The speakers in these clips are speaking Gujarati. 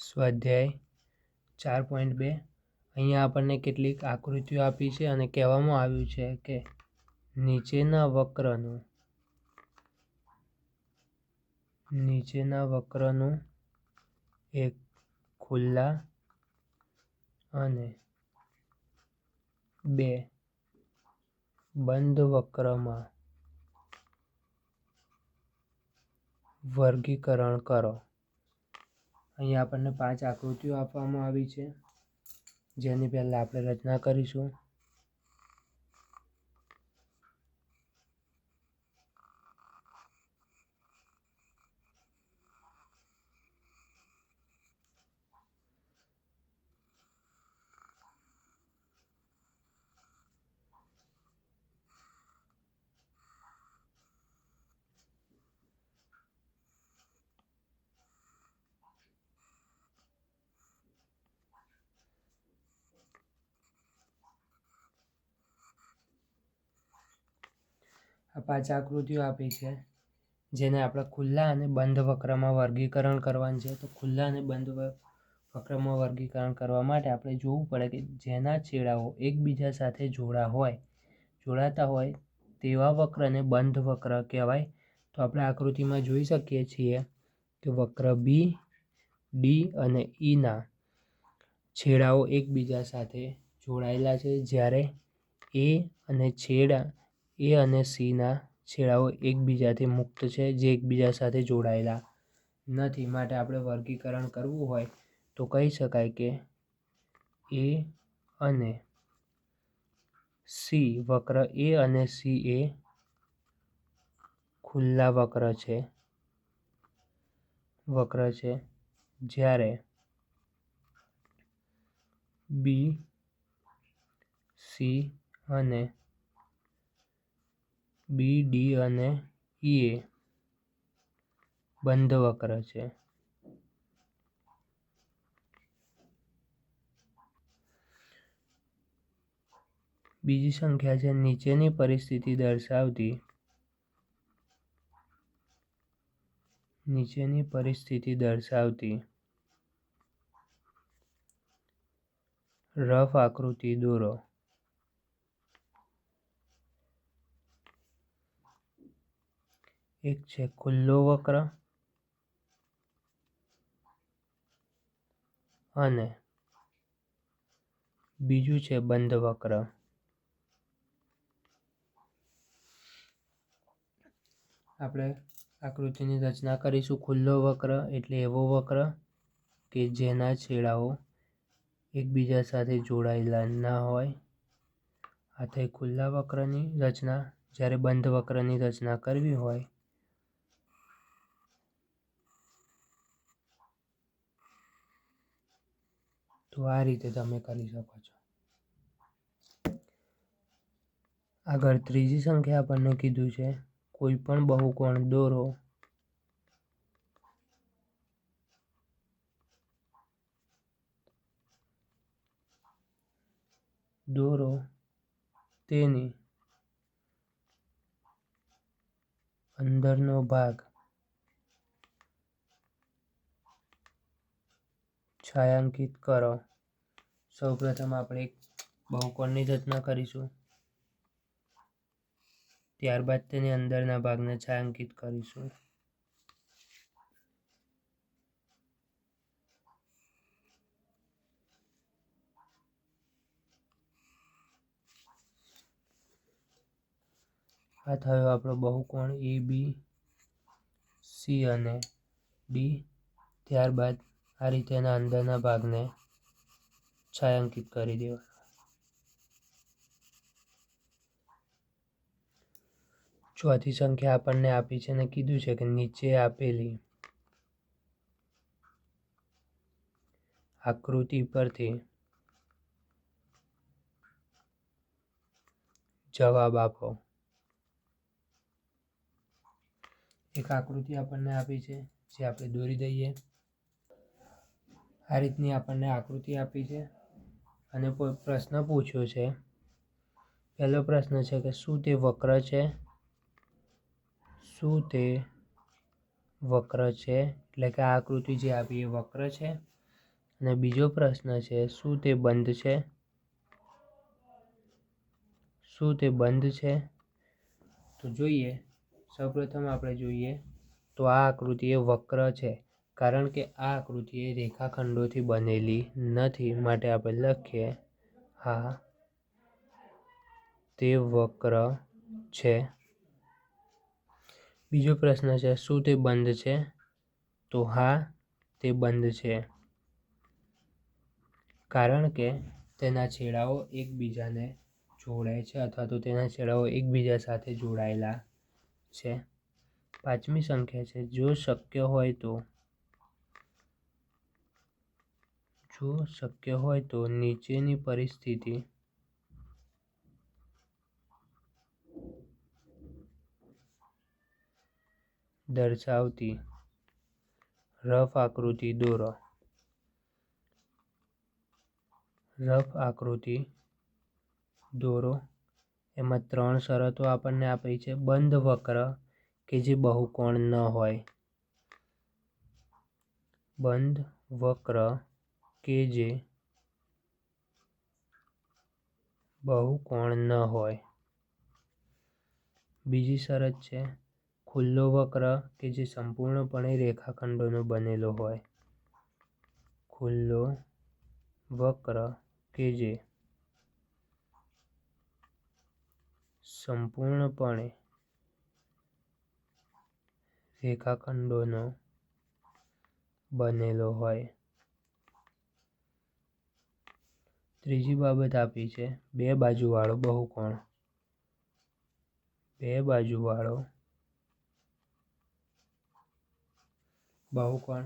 સ્વાધ્યાય 4.2 અહીંયા આપણને કેટલીક આકૃતિઓ આપી છે અને કહેવામાં આવ્યું છે કે નીચેના વક્રનું એક ખુલ્લા અને બે બંધ વક્રમાં વર્ગીકરણ કરો. અહીંયા આપણને 5 આકૃતિઓ આપવામાં આવી છે, જેની પહેલાં આપણે રચના કરીશું. આ 5 આકૃતિઓ આપી છે, જેને આપણે ખુલ્લા અને બંધ વક્રમાં વર્ગીકરણ કરવાનું છે. તો ખુલ્લા અને બંધ વક્રમાં વર્ગીકરણ કરવા માટે આપણે જોવું પડે કે જેના છેડાઓ એકબીજા સાથે જોડાતા હોય તેવા વક્રને બંધ વક્ર કહેવાય. તો આપણે આકૃતિમાં જોઈ શકીએ છીએ કે વક્ર બી, ડી અને ઈના છેડાઓ એકબીજા સાથે જોડાયેલા છે, જ્યારે એ અને સીના છેડાઓ એકબીજાથી મુક્ત છે, જે એકબીજા સાથે જોડાયેલા નથી. માટે આપણે વર્ગીકરણ કરવું હોય તો કહી શકાય કે એ અને સી વક્ર એ અને સી એ ખુલ્લા વક્ર છે, જ્યારે બી, સી અને બી, ડી અને ઈ એ બંધ વક્ર છે. બીજી સંખ્યા છે નીચેની પરિસ્થિતિ દર્શાવતી રફ આકૃતિ દોરો. એક છે ખુલ્લો વક્ર અને બીજું છે બંધ વક્ર. આપણે આકૃતિની રચના કરીશું. ખુલ્લો વક્ર એટલે એવો વક્ર કે જેના છેડાઓ એકબીજા સાથે જોડાયેલા ના હોય. આ થઈ ખુલ્લા વક્રની રચના. જ્યારે બંધ વક્રની રચના કરવી હોય તો આ રીતે તમે કરી શકો છો. આગળ ત્રીજી સંખ્યા આપણને કીધું છે કોઈ પણ બહુકોણ દોરો તેની અંદરનો ભાગ છાયાંકિત કરો. સૌપ્રથમ આપણે એક બહુકોણની રચના કરીશું, ત્યારબાદ તેની અંદરના ભાગને છાયાંકિત કરીશું. આ થયો આપણો બહુકોણ એ બી, સી અને ડી. ત્યારબાદ આ રીતે એના અંદરના ભાગને છાયાંકિત કરી દેવા. ચોથી સંખ્યા આપણને આપી છે અને કીધું છે કે નીચે આપેલી આકૃતિ પરથી જવાબ આપો. એક આકૃતિ આપણને આપી છે, જે આપણે દોરી દઈએ. આ રીતની આપણને આકૃતિ આપી છે અને પ્રશ્ન પૂછ્યો છે. પહેલો પ્રશ્ન છે કે શું તે વક્ર છે? એટલે કે આ આકૃતિ જે આપી એ વક્ર છે. અને બીજો પ્રશ્ન છે, શું તે બંધ છે? શું તે બંધ છે? તો જોઈએ, સૌપ્રથમ આપણે જોઈએ તો આ આકૃતિ એ વક્ર છે, કારણ કે આ આકૃતિ એ રેખાખંડોથી બનેલી નથી, માટે આપણે લખીએ હા તે વક્ર છે. બીજો પ્રશ્ન છે, શું તે બંધ છે? તો હા તે બંધ છે, કારણ કે તેના છેડાઓ એકબીજાને જોડે છે અથવા તો તેના છેડાઓ એકબીજા સાથે જોડાયેલા છે. પાંચમી સંખ્યા છે, જો શક્ય હોય તો નીચેની પરિસ્થિતિ દર્શાવતી રફ આકૃતિ દોરો. રફ આકૃતિ દોરો. એમાં 3 શરતો આપણને આપી છે. બંધ વક્ર કે જે બહુકોણ ન હોય. બંધ વક્ર કે જે બહુકોણ ન હોય. બીજી શરત છે, ખુલ્લો વક્ર કે જે સંપૂર્ણપણે રેખાખંડોનો બનેલો હોય. ખુલ્લો વક્ર કે જે સંપૂર્ણપણે રેખાખંડોનો બનેલો હોય. ત્રીજી બાબત આપી છે, બે બાજુવાળો બહુકોણ. બે બાજુવાળો બહુકોણ.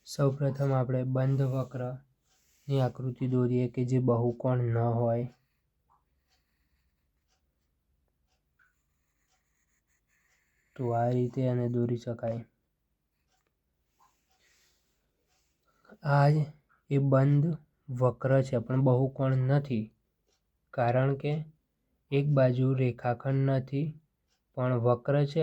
સૌપ્રથમ આપણે બંધ વક્રની આકૃતિ દોરીએ કે જે બહુકોણ ન હોય. તો આ રીતે એને દોરી શકાય. આ એ બંધ વક્ર છે પણ બહુકોણ નથી, કારણ કે એક બાજુ રેખાખંડ નથી પણ વક્ર છે,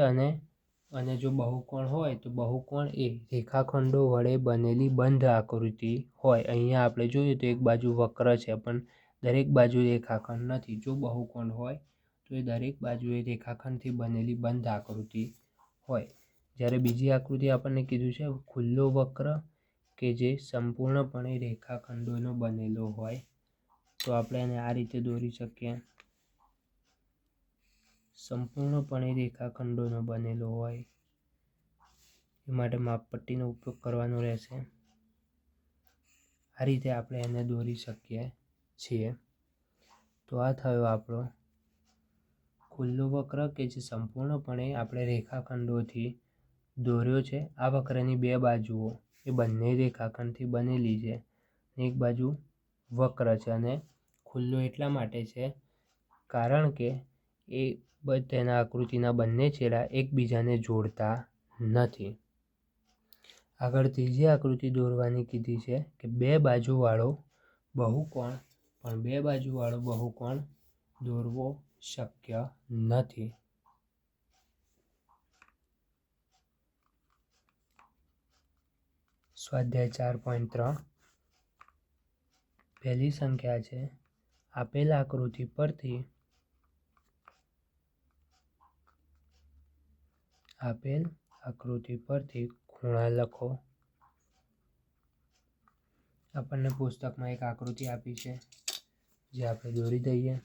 અને જો બહુકોણ હોય તો બહુકોણ એ રેખાખંડો વડે બનેલી બંધ આકૃતિ હોય. અહીંયા આપણે જોઈએ તો એક બાજુ વક્ર છે પણ દરેક બાજુ રેખાખંડ નથી. જો બહુકોણ હોય તો એ દરેક બાજુએ રેખાખંડથી બનેલી બંધ આકૃતિ હોય. જ્યારે બીજી આકૃતિ આપણને કીધું છે ખુલ્લો વક્ર કે જે સંપૂર્ણપણે રેખાખંડોનો બનેલો હોય. તો આપણે એને આ રીતે દોરી શકીએ. સંપૂર્ણપણે રેખાખંડોનો બનેલો હોય એ માટે માપપટ્ટીનો ઉપયોગ કરવાનો રહેશે. આ રીતે આપણે એને દોરી શકીએ છીએ. તો આ થયો આપણો ખુલ્લો વક્ર કે જે સંપૂર્ણપણે આપણે રેખાખંડોથી દોર્યો છે. આ વક્રની બે બાજુઓ એ બંને રેખાખંડથી બનેલી છે. એક બાજુ વક્ર છે અને ખુલ્લો એટલા માટે છે કારણ કે તેના આકૃતિના બંને છેડા એકબીજાને જોડતા નથી. આગળ ત્રીજી આકૃતિ દોરવાની કીધી છે કે બે બાજુવાળો બહુકોણ, પણ બે બાજુવાળો બહુકોણ દોરવો શક્ય નથી. સ્વાધ્યાય 4.3 પહેલી સંખ્યા છે, આપેલ આકૃતિ પરથી ખૂણા લખો. આપણને પુસ્તકમાં એક આકૃતિ આપી છે જે આપણે દોરી દઈએ.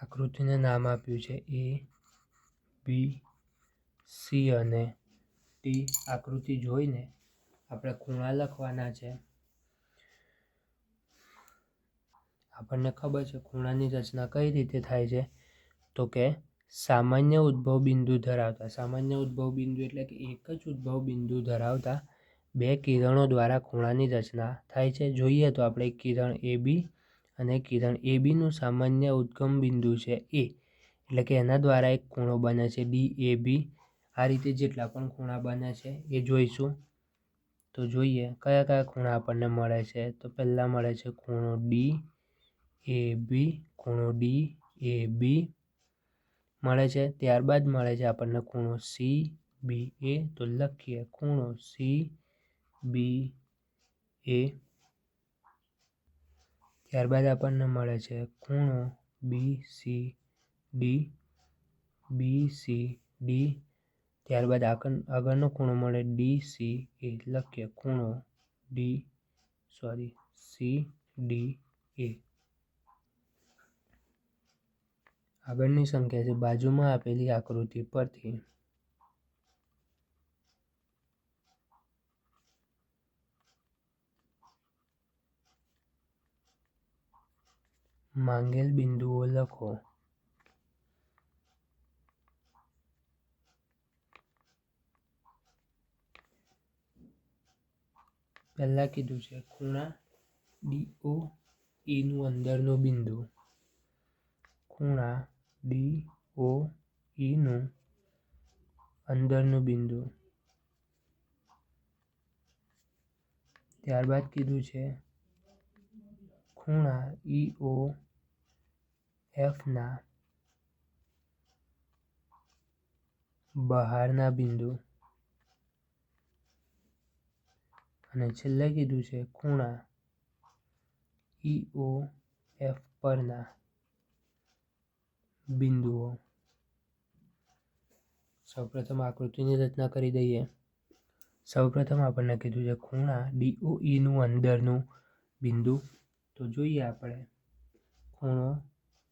આકૃતિને નામ આપ્યું છે A, B, C અને D. આકૃતિ જોઈને આપણે ખૂણા લખવાના છે. આપણને ખબર છે ખૂણાની રચના કઈ રીતે થાય છે, તો કે સામાન્ય ઉદ્ભવ બિંદુ એટલે કે એક જ ઉદ્ભવ બિંદુ ધરાવતા બે કિરણો દ્વારા ખૂણાની રચના થાય છે. જોઈએ તો આપણે કિરણ AB અને કિરણ એ બીનું સામાન્ય ઉદ્ગમ બિંદુ છે એ, એટલે કે એના દ્વારા એક ખૂણો બને છે DAB. આ રીતે જેટલા પણ ખૂણા બને છે એ જોઈશું. તો જોઈએ કયા કયા ખૂણા આપણને મળે છે. તો પહેલાં મળે છે ખૂણો DAB, ખૂણો DAB મળે છે. ત્યારબાદ મળે છે આપણને ખૂણો CBA. તો લખીએ ખૂણો CBA. ત્યારબાદ આપણને મળે છે ખૂણો BCD. ત્યારબાદ આગળનો ખૂણો મળે DCA. લખીએ ખૂણો CDA. આગળની સંખ્યા છે બાજુમાં આપેલી આકૃતિ પરથી માંગેલ બિંદુઓ લખો. પહેલા કીધું છે ખૂણા DOE નું અંદરનું બિંદુ. ખૂણા DOE નું અંદરનું બિંદુ. ત્યારબાદ કીધું છે ખૂણા EOF ના બહારના બિંદુ. અને છેલ્લે કીધું છે ખૂણા EOF પરના બિંદુઓ. સૌપ્રથમ આકૃતિની રચના કરી દઈએ. સૌપ્રથમ આપણને કીધું છે ખૂણા DOE નું અંદરનું બિંદુ. તો જોઈએ આપણે ખૂણો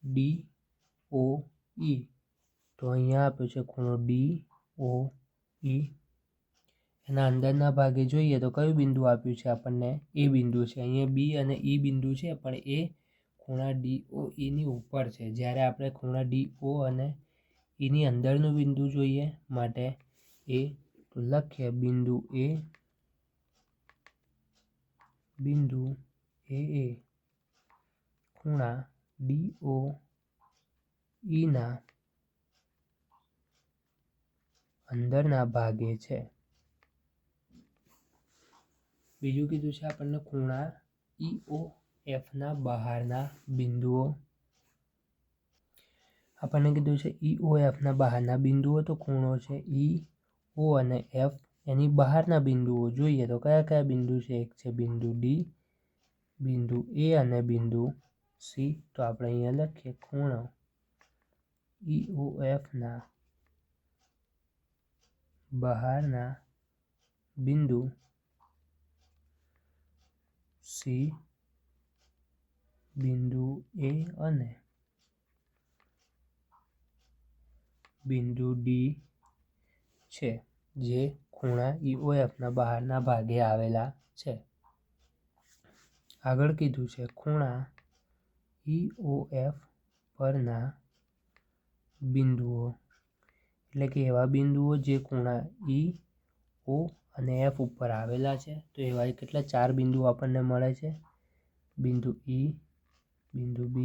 DOE. તો અહીંયા આપ્યો છે ખૂણો DOE. એના અંદરના ભાગે જોઈએ તો કયું બિંદુ આપ્યું છે આપણને? એ બિંદુ છે. અહીંયા B અને E બિંદુ છે પણ એ ખૂણા DOE ની ઉપર છે. જ્યારે આપણે ખૂણા DO અને Eની અંદરનું બિંદુ જોઈએ માટે એ. તો લખીએ બિંદુ A. બિંદુ AA ખૂણા DOE ના અંદરના ભાગે છે. બીજું કીધું છે આપણને ખૂણા EOF ના બહારના બિંદુઓ. આપણને કીધું છે EOF ના બહારના બિંદુઓ. તો ખૂણો છે EO અને F એની બહારના બિંદુઓ જોઈએ તો કયા કયા બિંદુ છે? એક છે બિંદુ D, બિંદુ A અને બિંદુ C. તો આપણે અહીંયા લખીએ ખૂણો EOF ના બહારના બિંદુ C, બિંદુ A અને બિંદુ D છે જે ખૂણા EOF ના બહારના ભાગે આવેલા છે. આગળ કીધું છે ખૂણા EOF પરના બિંદુઓ. એટલે કે એવા બિંદુઓ જે ખૂણા EO અને F ઉપર આવેલા છે. તો એવા કેટલા? 4 બિંદુઓ આપણને મળે છે. બિંદુ E, બિંદુ B,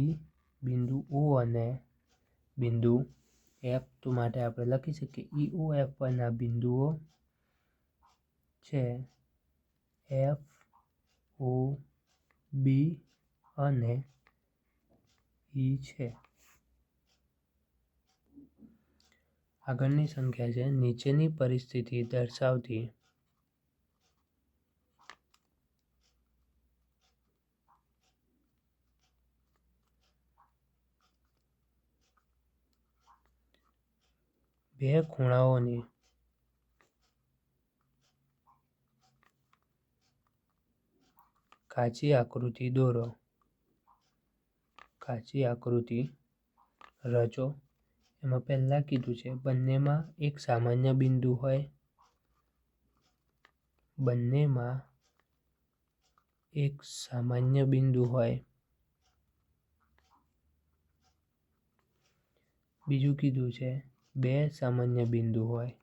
બિંદુ O અને બિંદુ F. તો માટે આપણે લખી શકીએ EOF પરના બિંદુઓ છે F, O, B અને E છે. આગળની સંખ્યા છે નીચેની પરિસ્થિતિ દર્શાવતી બે ખૂણાઓની કાચી આકૃતિ દોરો. કાચી આકૃતિ રચો. એમાં પહેલા કીધું છે બંનેમાં એક સામાન્ય બિંદુ હોય. બંનેમાં એક સામાન્ય બિંદુ હોય. બીજું કીધું છે બે સામાન્ય બિંદુ હોય.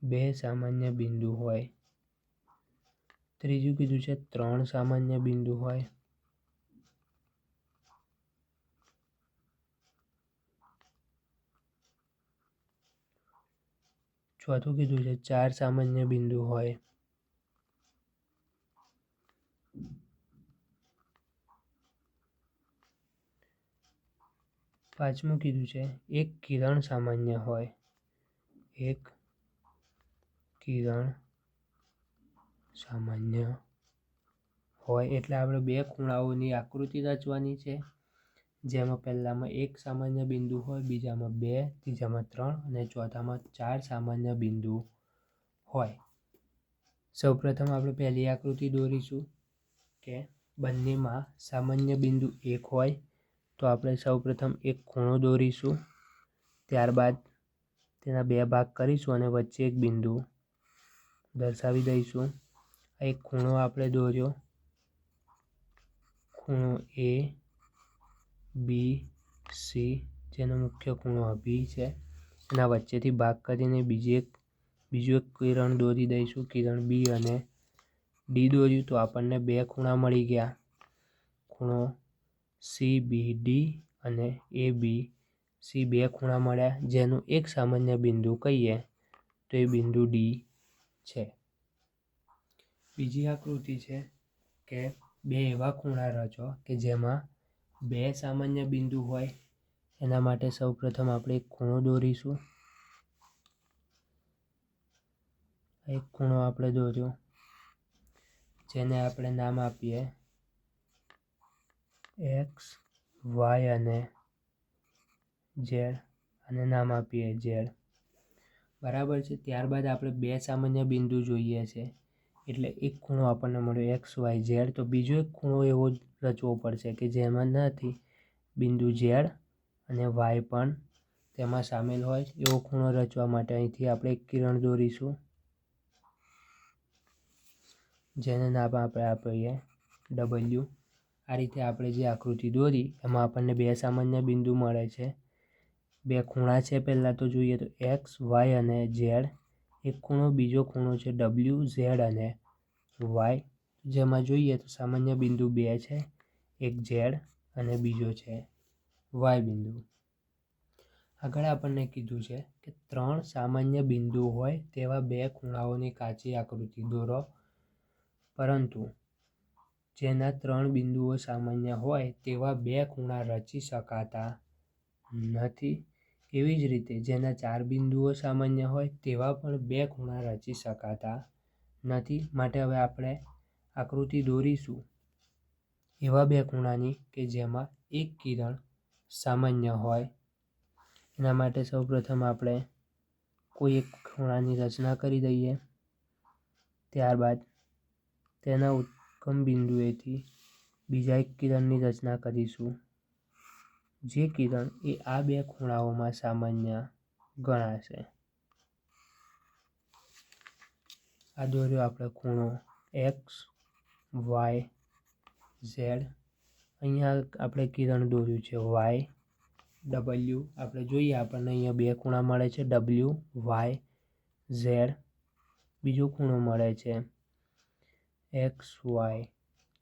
બે સામાન્ય બિંદુ હોય. ત્રીજું કીધું છે 3 સામાન્ય બિંદુ હોય. ચોથું કીધું છે 4 સામાન્ય બિંદુ હોય. પાંચમું કીધું છે એક કિરણ સામાન્ય હોય. એક કિરણ સામાન્ય હોય એટલે આપણે બે ખૂણાઓની આકૃતિ રચવાની છે, જેમાં પહેલામાં એક સામાન્ય બિંદુ હોય, બીજામાં 2, ત્રીજામાં 3 અને ચોથામાં 4 સામાન્ય બિંદુ હોય. સૌપ્રથમ આપણે પહેલી આકૃતિ દોરીશું કે બંનેમાં સામાન્ય બિંદુ 1 હોય તો આપણે સૌપ્રથમ એક ખૂણો દોરીશું, ત્યારબાદ તેના 2 ભાગ કરીશું અને વચ્ચે એક બિંદુ દર્શાવી દઈશું. એક ખૂણો આપણે દોર્યો, ખૂણો એ બી સી, જેનો મુખ્ય ખૂણો બી છે. એના વચ્ચેથી ભાગ કરીને બીજું એક કિરણ દોરી દઈશું, કિરણ બી અને ડી દોર્યું તો આપણને 2 ખૂણા મળી ગયા, ખૂણો સી બી ડી અને એ બી સી 2 ખૂણા મળ્યા, જેનું એક સામાન્ય બિંદુ કહીએ તો એ બિંદુ ડી છે. બીજી આકૃતિ છે કે 2 એવા ખૂણા રચો કે જેમાં 2 સામાન્ય બિંદુ હોય. એના માટે સૌપ્રથમ આપણે એક ખૂણો દોરીશું. એક ખૂણો આપણે દોર્યો, જેને આપણે નામ આપીએ એક્સ, વાય અને ઝેડ, અને નામ આપીએ ઝેડ. બરાબર છે. ત્યારબાદ આપણે 2 સામાન્ય બિંદુ જોઈએ છે, એટલે એક ખૂણો આપણને મળ્યો એક્સ વાય ઝેડ. તો બીજો એક ખૂણો એવો જ રચવો પડશે કે જેમાંનાથી બિંદુ ઝેડ અને વાય પણ તેમાં સામેલ હોય. એવો ખૂણો રચવા માટે અહીંથી આપણે એક કિરણ દોરીશું, જેને નામ આપણે આપીએ ડબલ્યુ. આ રીતે આપણે જે આકૃતિ દોરી એમાં આપણને 2 સામાન્ય બિંદુ મળે છે. 2 ખૂણા છે, પહેલાં તો જોઈએ તો એક્સ વાય અને ઝેડ. એક ખૂણો, બીજો ખૂણો છે ડબલ્યુ ઝેડ અને વાય. જેમાં જોઈએ તો સામાન્ય બિંદુ 2 છે, એક ઝેડ અને બીજો છે વાય બિંદુ. આગળ આપણને કીધું છે કે 3 સામાન્ય બિંદુ હોય તેવા 2 ખૂણાઓની કાચી આકૃતિ દોરો, પરંતુ જેના 3 બિંદુઓ સામાન્ય હોય તેવા 2 ખૂણા રચી શકાતા નથી. એવી જ રીતે જેના 4 બિંદુઓ સામાન્ય હોય તેવા પણ 2 ખૂણા રચી શકાતા નથી. માટે હવે આપણે આકૃતિ દોરીશું એવા 2 ખૂણાની કે જેમાં એક કિરણ સામાન્ય હોય. એના માટે સૌપ્રથમ આપણે કોઈ એક ખૂણાની રચના કરી દઈએ, ત્યારબાદ તેના ઉદ્ગમ બિંદુએથી બીજા એક કિરણની રચના કરીશું, જે કિરણ એ આ 2 ખૂણાઓમાં સામાન્ય ગણાશે. આ દોર્યો આપણે ખૂણો એક્સ વાય ઝેડ. અહીંયા આપણે કિરણ દોર્યું છે વાય ડબલ્યુ. આપણે જોઈએ આપણને અહીંયા 2 ખૂણા મળે છે, ડબલ્યુ વાય ઝેડ. બીજો ખૂણો મળે છે એક્સ વાય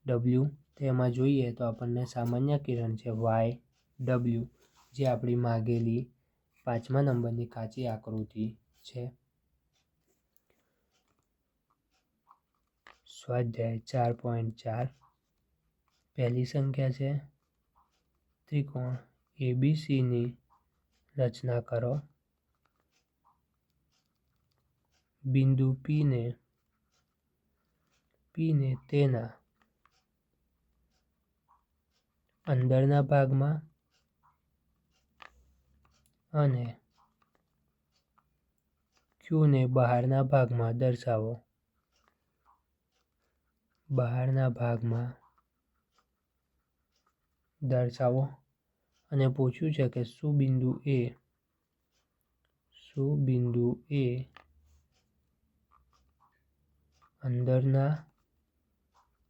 ડબલ્યુ. તેમાં જોઈએ તો આપણને સામાન્ય કિરણ છે વાય ડબલ્યુ, જે આપણી માગેલી 5મા નંબરની કાચી આકૃતિ છે. સ્વાધ્યાય 4.4 પહેલી સંખ્યા છે ત્રિકોણ એબીસીની રચના કરો. બિંદુ પીને તેના અંદરના ભાગમાં અને ક્યુને બહારના ભાગમાં દર્શાવો. બહારના ભાગમાં અને પૂછ્યું છે કે શું બિંદુ એ અંદરના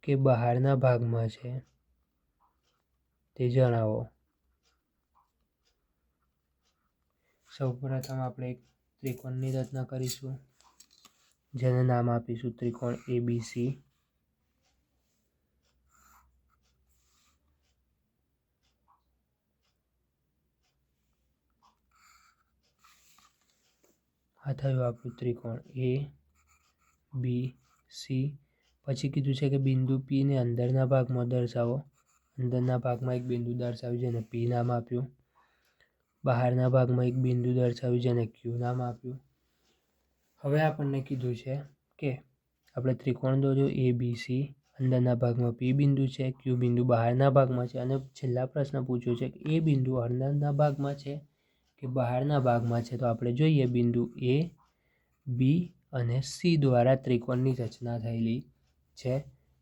કે બહારના ભાગમાં છે તે જણાવો. સૌપ્રથમ આપણે એક ત્રિકોણની રચના કરીશું, જેને નામ આપીશું ત્રિકોણ એબીસી. આ થયું આપણું ત્રિકોણ એ બી સી. પછી કીધું છે કે બિંદુ પીને અંદરના ભાગમાં દર્શાવો. અંદરના ભાગમાં એક બિંદુ દર્શાવ્યું જેને પી નામ આપ્યું. બહારના ભાગમાં એક બિંદુ દર્શાવ્યું જેને ક્યુ નામ આપ્યું. હવે આપણને કીધું છે કે આપણે ત્રિકોણ દોર્યો એ બી સી. અંદરના ભાગમાં પી બિંદુ છે, ક્યુ બિંદુ બહારના ભાગમાં છે, અને છેલ્લા પ્રશ્ન પૂછ્યો છે કે એ બિંદુ અંદરના ભાગમાં છે કે બહારના ભાગમાં છે. તો આપણે જોઈએ બિંદુ એ બી અને સી દ્વારા ત્રિકોણની રચના થયેલી છે.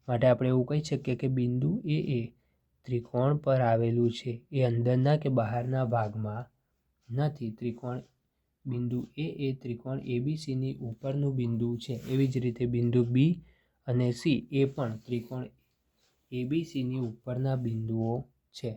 માટે આપણે એવું કહી શકીએ કે બિંદુ એ ત્રિકોણ પર આવેલું છે, એ અંદરના કે બહારના ભાગમાં નથી. બિંદુ એ ત્રિકોણ એબીસીની ઉપરનું બિંદુ છે. એવી જ રીતે બિંદુ બી અને સી એ પણ ત્રિકોણ એબીસીની ઉપરના બિંદુઓ છે.